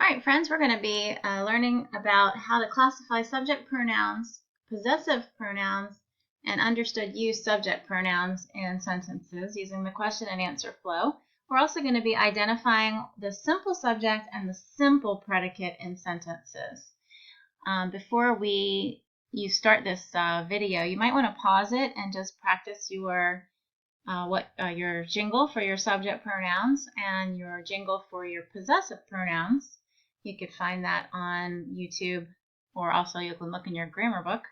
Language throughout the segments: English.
All right, friends, we're going to be learning about how to classify subject pronouns, possessive pronouns, and understood use subject pronouns in sentences using the question and answer flow. We're also going to be identifying the simple subject and the simple predicate in sentences. Before you start this video, you might want to pause it and just practice your jingle for your subject pronouns and your jingle for your possessive pronouns. You could find that on YouTube, or also you can look in your grammar book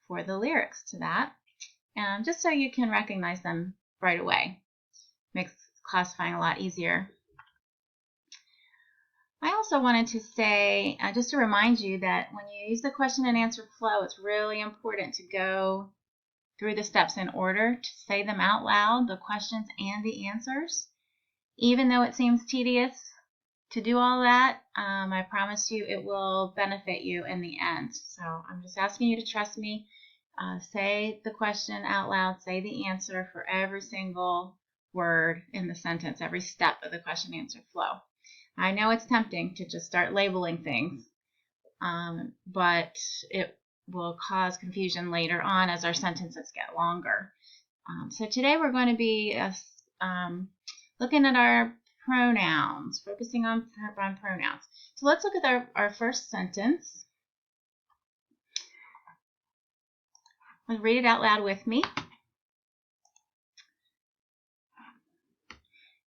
for the lyrics to that, just so you can recognize them right away. Makes classifying a lot easier. I also wanted to say, just to remind you that when you use the question and answer flow, it's really important to go through the steps in order to say them out loud, the questions and the answers. Even though it seems tedious to do all that, I promise you it will benefit you in the end. So I'm just asking you to trust me. Say the question out loud, say the answer for every single word in the sentence, every step of the question answer flow. I know it's tempting to just start labeling things, but it will cause confusion later on as our sentences get longer. So today we're going to be looking at our pronouns, focusing on pronouns. So let's look at our first sentence. Read it out loud with me.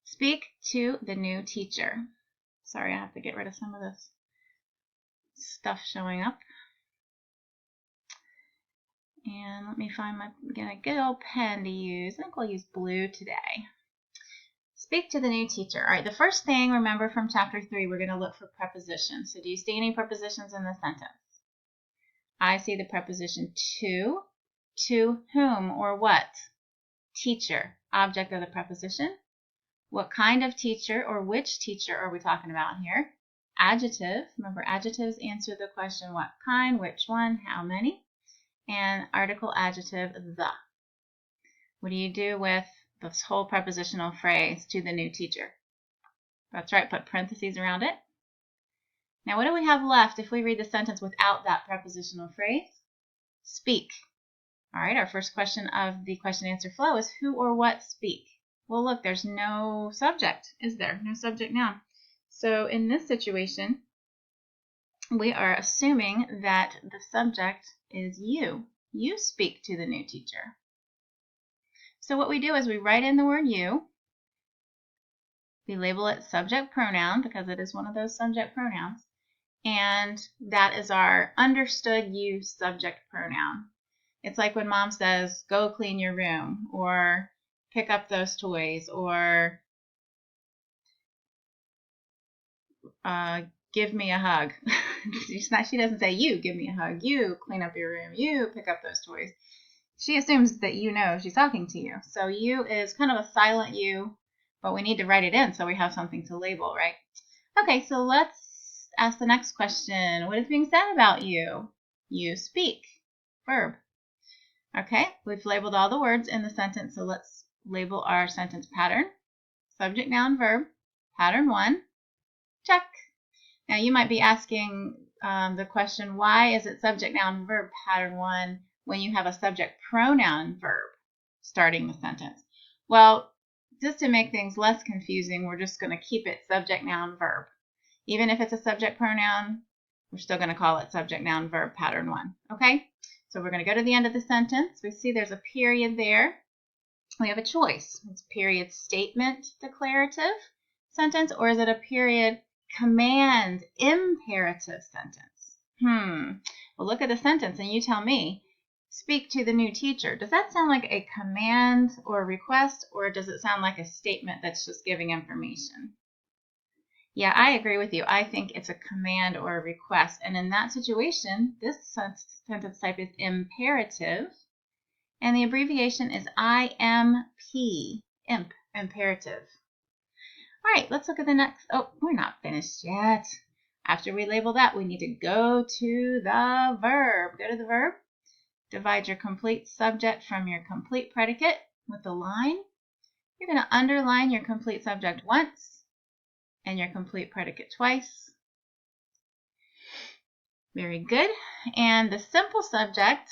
Speak to the new teacher. Sorry, I have to get rid of some of this stuff showing up. And let me find get a good old pen to use. I think we'll use blue today. Speak to the new teacher. All right, the first thing, remember from chapter 3, we're going to look for prepositions. So do you see any prepositions in the sentence? I see the preposition to whom or what? Teacher, object of the preposition. What kind of teacher or which teacher are we talking about here? Adjective, remember adjectives answer the question what kind, which one, how many. And article adjective, the. What do you do with this whole prepositional phrase, to the new teacher? That's right, put parentheses around it. Now what do we have left if we read the sentence without that prepositional phrase? Speak. All right, our first question of the question answer flow is who or what speak? Well, look, there's no subject, is there? No subject noun. So in this situation, we are assuming that the subject is you. You speak to the new teacher. So what we do is we write in the word you. We label it subject pronoun because it is one of those subject pronouns. And that is our understood use subject pronoun. It's like when mom says, go clean your room, or pick up those toys, or give me a hug. She doesn't say, you give me a hug, you clean up your room, you pick up those toys. She assumes that you know she's talking to you. So you is kind of a silent you, but we need to write it in so we have something to label, right? Okay, so let's ask the next question. What is being said about you? You speak. Verb. Okay, we've labeled all the words in the sentence, so let's label our sentence pattern. Subject, noun, verb. Pattern 1. Check. Now you might be asking the question, why is it subject, noun, verb, pattern 1 when you have a subject pronoun verb starting the sentence? Well, just to make things less confusing, we're just going to keep it subject, noun, verb. Even if it's a subject pronoun, we're still going to call it subject, noun, verb, pattern 1. Okay? So we're going to go to the end of the sentence. We see there's a period there. We have a choice. It's period statement declarative sentence, or is it a period command imperative sentence? Well, look at the sentence and you tell me. Speak to the new teacher. Does that sound like a command or a request, or does it sound like a statement that's just giving information? Yeah, I agree with you. I think it's a command or a request. And in that situation, this sentence type is imperative. And the abbreviation is IMP, imp, imperative. All right, let's look at the next. Oh, we're not finished yet. After we label that, we need to go to the verb. Go to the verb. Divide your complete subject from your complete predicate with a line. You're going to underline your complete subject once and your complete predicate twice. Very good. And the simple subject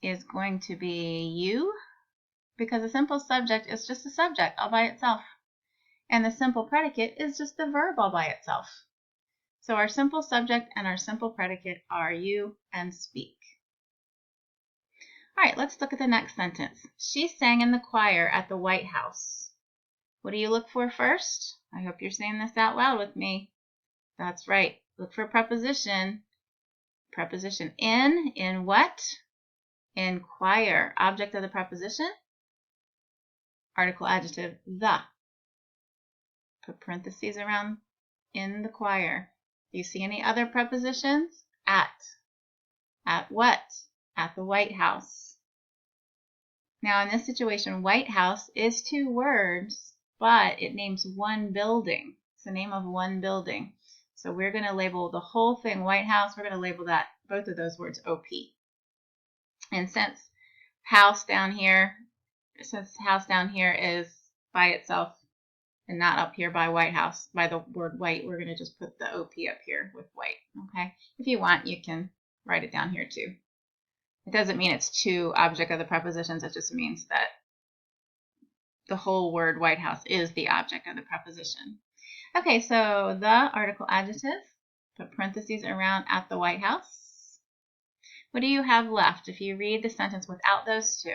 is going to be you, because the simple subject is just a subject all by itself. And the simple predicate is just the verb all by itself. So our simple subject and our simple predicate are you and speak. All right, let's look at the next sentence. She sang in the choir at the White House. What do you look for first? I hope you're saying this out loud with me. That's right. Look for preposition. Preposition in what? In choir. Object of the preposition. Article adjective the. Put parentheses around in the choir. Do you see any other prepositions? At. At what? At the White House. Now in this situation, White House is 2 words, but it names one building. It's the name of one building. So we're going to label the whole thing White House. We're going to label that, both of those words, OP. And since house down here is by itself and not up here by White House, by the word white, we're going to just put the OP up here with white. Okay. If you want, you can write it down here too. It doesn't mean it's 2 object of the prepositions. It just means that the whole word White House is the object of the preposition. Okay, so the article adjective, put parentheses around at the White House. What do you have left if you read the sentence without those 2?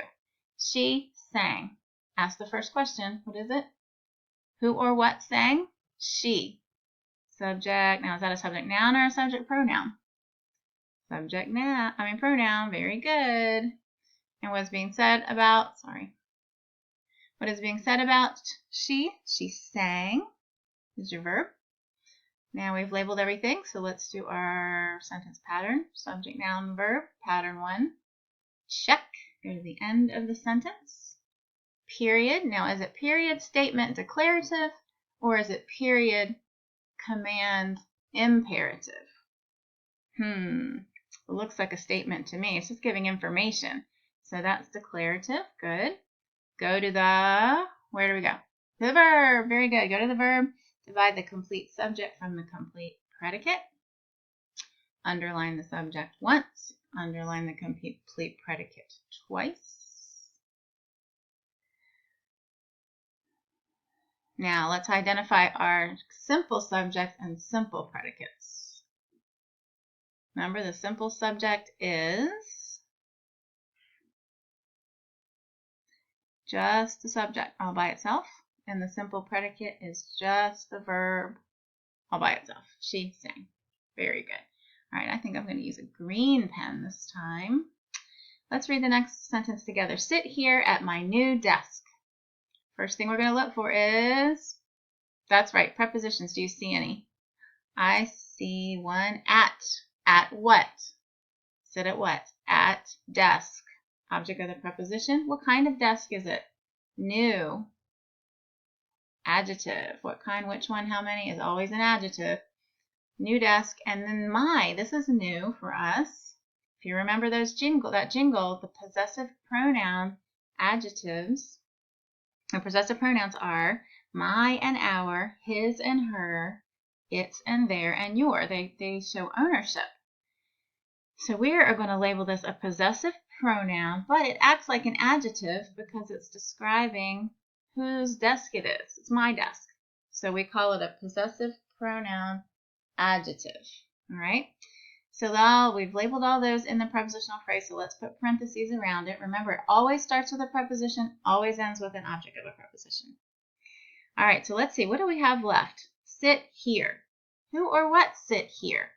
She sang. Ask the first question. What is it? Who or what sang? She. Subject. Now, is that a subject noun or a subject pronoun? Subject noun. Pronoun. Very good. And what's being said about, what is being said about she? She sang. Is your verb. Now we've labeled everything, so let's do our sentence pattern. Subject, noun, verb, pattern 1. Check. Go to the end of the sentence. Period. Now is it period, statement, declarative, or is it period, command, imperative? It looks like a statement to me. It's just giving information. So that's declarative. Good. Go to the, where do we go? The verb. Very good. Go to the verb. Divide the complete subject from the complete predicate. Underline the subject once. Underline the complete predicate twice. Now let's identify our simple subject and simple predicates. Remember, the simple subject is just the subject all by itself. And the simple predicate is just the verb all by itself. She sang. Very good. All right, I think I'm going to use a green pen this time. Let's read the next sentence together. Sit here at my new desk. First thing we're going to look for is, that's right, prepositions. Do you see any? I see one. At. At what? Sit at what? At desk. Object of the preposition. What kind of desk is it? New. Adjective. What kind, which one, how many is always an adjective. New desk. And then my. This is new for us. If you remember that jingle, the possessive pronoun adjectives. The possessive pronouns are my and our, his and her, its and their, and your. They show ownership. So we are going to label this a possessive pronoun, but it acts like an adjective because it's describing whose desk it is. It's my desk. So we call it a possessive pronoun adjective. All right. So now we've labeled all those in the prepositional phrase, so let's put parentheses around it. Remember, it always starts with a preposition, always ends with an object of a preposition. All right, so let's see. What do we have left? Sit here. Who or what sit here?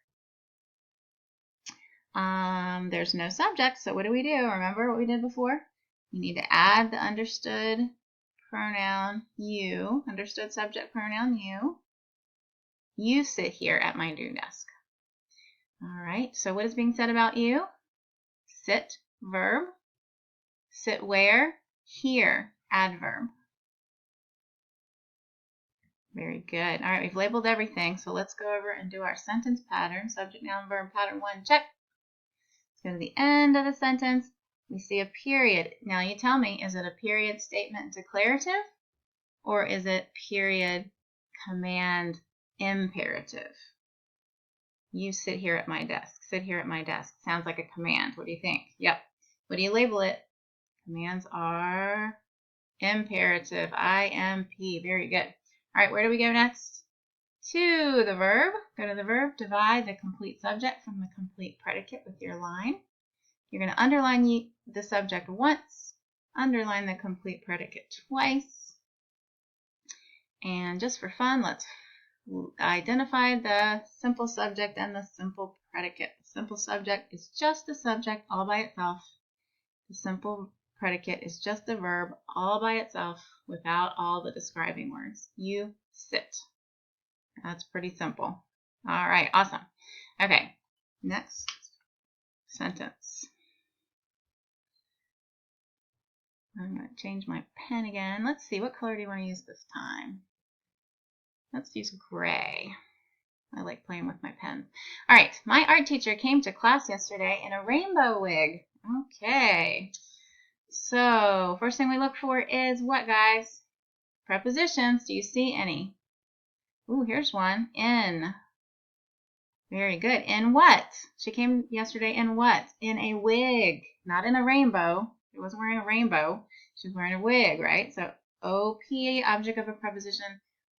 There's no subject, so what do? Remember what we did before? You need to add the understood pronoun you, understood subject pronoun you. You sit here at my new desk. All right, so what is being said about you? Sit, verb. Sit where? Here, adverb. Very good. All right, we've labeled everything, so let's go over and do our sentence pattern. Subject, noun, verb, pattern 1, check. Let's go to the end of the sentence. We see a period. Now you tell me, is it a period, statement, declarative? Or is it period, command, imperative? You sit here at my desk. Sit here at my desk. Sounds like a command. What do you think? Yep. What do you label it? Commands are imperative. IMP. Very good. All right, where do we go next? To the verb. Go to the verb. Divide the complete subject from the complete predicate with your line. You're going to underline the subject once, underline the complete predicate twice. And just for fun, let's identify the simple subject and the simple predicate. The simple subject is just the subject all by itself. The simple predicate is just the verb all by itself without all the describing words. You sit. That's pretty simple. All right, awesome. Okay, next sentence. I'm going to change my pen again. Let's see, what color do you want to use this time? Let's use gray. I like playing with my pen. All right, my art teacher came to class yesterday in a rainbow wig. Okay, so first thing we look for is what, guys? Prepositions. Do you see any? Ooh, here's one. In. Very good. In what? She came yesterday in what? In a wig, not in a rainbow. She wasn't wearing a rainbow. She was wearing a wig, right? So OP, object of a preposition,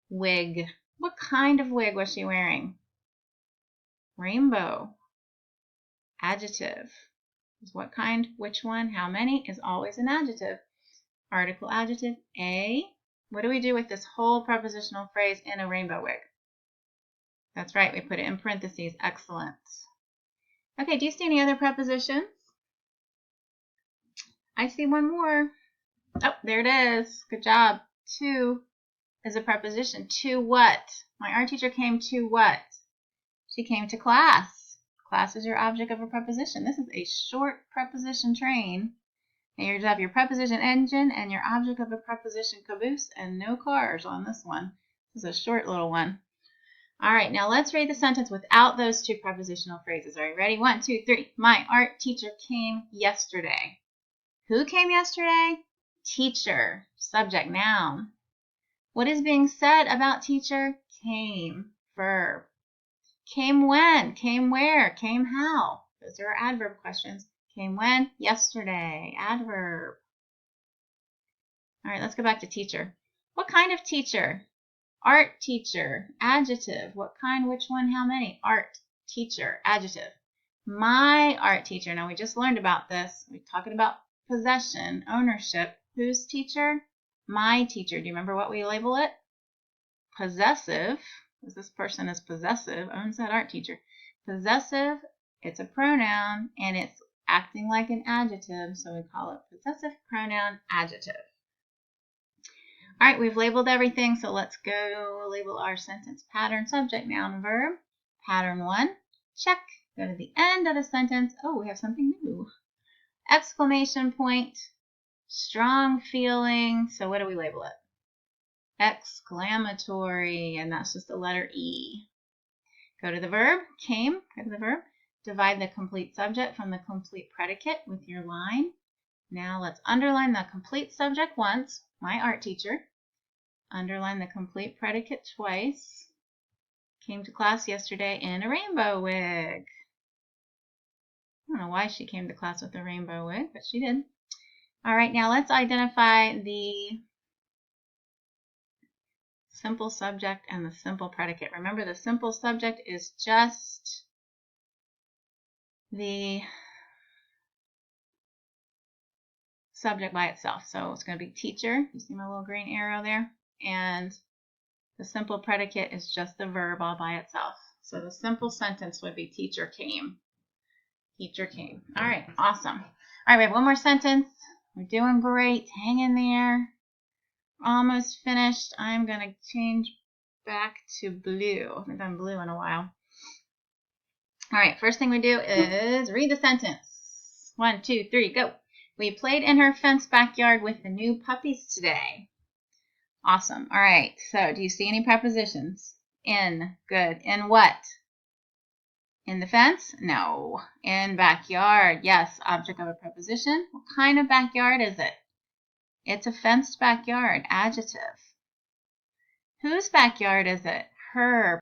wig. What kind of wig was she wearing? Rainbow. Adjective. Is what kind, which one, how many is always an adjective. Article, adjective, a. What do we do with this whole prepositional phrase, in a rainbow wig? That's right, we put it in parentheses. Excellent. Okay, do you see any other prepositions? I see one more. Oh, there it is. Good job. To is a preposition. To what? My art teacher came to what? She came to class. Class is your object of a preposition. This is a short preposition train. And you have your preposition engine and your object of a preposition caboose, and no cars on this one. This is a short little one. All right, now let's read the sentence without those two prepositional phrases. Are you ready? 1, 2, 3. My art teacher came yesterday. Who came yesterday? Teacher. Subject, noun. What is being said about teacher? Came. Verb. Came when? Came where? Came how? Those are our adverb questions. Came when? Yesterday. Adverb. All right, let's go back to teacher. What kind of teacher? Art teacher. Adjective. What kind, which one, how many? Art teacher. Adjective. My art teacher. Now, we just learned about this. We're talking about possession, ownership. Whose teacher? My teacher. Do you remember what we label it? Possessive. Because this person is possessive. Owns that art teacher. Possessive. It's a pronoun, and it's acting like an adjective, so we call it possessive pronoun adjective. All right, we've labeled everything, so let's go label our sentence pattern, subject, noun, verb. Pattern 1, check. Go to the end of the sentence. Oh, we have something new. Exclamation point, strong feeling. So what do we label it? Exclamatory, and that's just the letter E. Go to the verb, came. Go to the verb. Divide the complete subject from the complete predicate with your line. Now let's underline the complete subject once. My art teacher. Underline the complete predicate twice. Came to class yesterday in a rainbow wig. I don't know why she came to class with a rainbow wig, but she did. All right, now let's identify the simple subject and the simple predicate. Remember, the simple subject is just the subject by itself. So it's going to be teacher. You see my little green arrow there? And the simple predicate is just the verb all by itself. So the simple sentence would be teacher came. Teacher came. All right, awesome. All right, we have one more sentence. We're doing great. Hang in there. Almost finished. I'm going to change back to blue. I haven't done blue in a while. All right, first thing we do is read the sentence. 1, 2, 3, go. We played in her fenced backyard with the new puppies today. Awesome. All right, so do you see any prepositions? In, good. In what? In the fence? No. In backyard, yes. Object of a preposition. What kind of backyard is it? It's a fenced backyard. Adjective. Whose backyard is it? Her